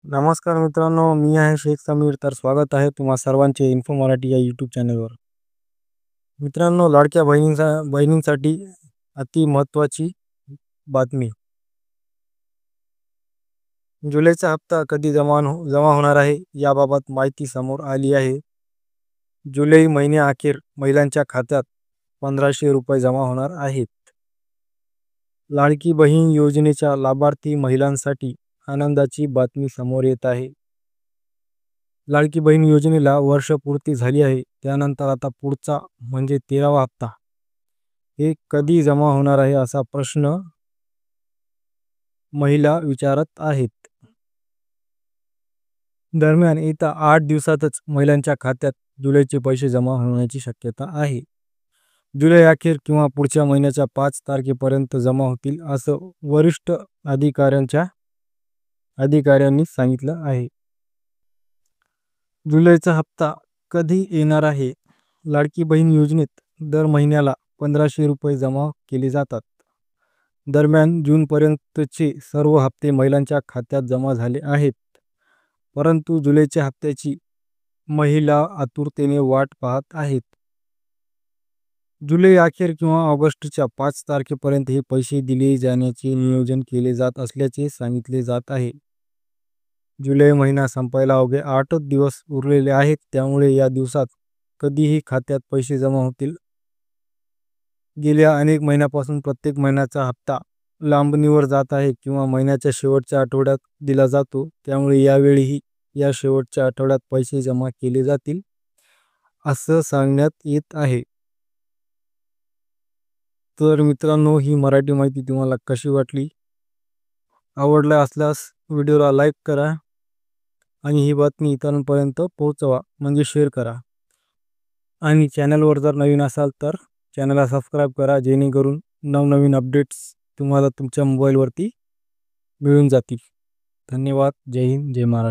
नमस्कार मित्रांनो, मी आहे शेख समीर. तर स्वागत आहे तुम्हा सर्वांचे इन्फो मराठी या यूट्यूब चॅनलवर. मित्रांनो, लाडक्या बहिणींसाठी अति महत्त्वाची बातमी. जुलैचा हप्ता कधी जमा होणार आहे याबाबत माहिती समोर आली आहे. जुलै महिन्याअखेर महिलांच्या खात्यात 1500 रुपये जमा होणार आहेत. लाडकी बहीण योजनेच्या लाभार्थी महिलांसाठी आनंदाची बातमी समोर येत आहे. लाडकी बहीण योजनेला वर्ष पूर्ती झाली आहे. त्यानंतर आता पुढचा म्हणजे 13वा हप्ता हे कधी जमा होणार आहे असा प्रश्न महिला विचारत आहेत. दरम्यान येत्या 8 दिवसातच महिलांच्या खात्यात जुलैचे पैसे जमा होण्याची शक्यता आहे. जुलै अखेर किंवा पुढच्या महिन्याच्या 5 तारखेपर्यंत जमा होतील असं वरिष्ठ अधिकाऱ्यांनी सांगितलं आहे. जुलैचा हप्ता कधी येणार आहे? लाडकी बहीण योजनेत दर महिन्याला 1500 रुपये जमा केले जातात. दरम्यान जूनपर्यंतचे सर्व हप्ते महिलांच्या खात्यात जमा झाले आहेत. परंतु जुलैच्या हप्त्याची महिला आतुरतेने वाट पाहत आहेत. जुलै अखेर किंवा ऑगस्टच्या 5 तारखेपर्यंत हे पैसे दिले जाण्याचे नियोजन केले जात असल्याचे सांगितले जात आहे. जुलै महिना संपायला अवघे 8च दिवस उरलेले आहेत. त्यामुळे या दिवसात कधीही खात्यात पैसे जमा होतील. गेल्या अनेक महिन्यापासून प्रत्येक महिन्याचा हप्ता लांबणीवर जात आहे किंवा महिन्याच्या शेवटच्या आठवड्यात दिला जातो. त्यामुळे यावेळीही या शेवटच्या आठवड्यात पैसे जमा केले जातील असं सांगण्यात येत आहे. तर मित्रांनो, ही मराठी माहिती तुम्हाला कशी वाटली? आवडला असल्यास व्हिडिओला लाईक करा आणि ही बातमी इतरांपर्यंत पोहोचवा, म्हणजे शेअर करा. आणि चॅनलवर जर नवीन असाल तर चॅनलला सबस्क्राईब करा, जेणेकरून नवनवीन अपडेट्स तुम्हाला तुमच्या मोबाईलवरती मिळून जातील. धन्यवाद. जय हिंद, जय महाराष्ट्र.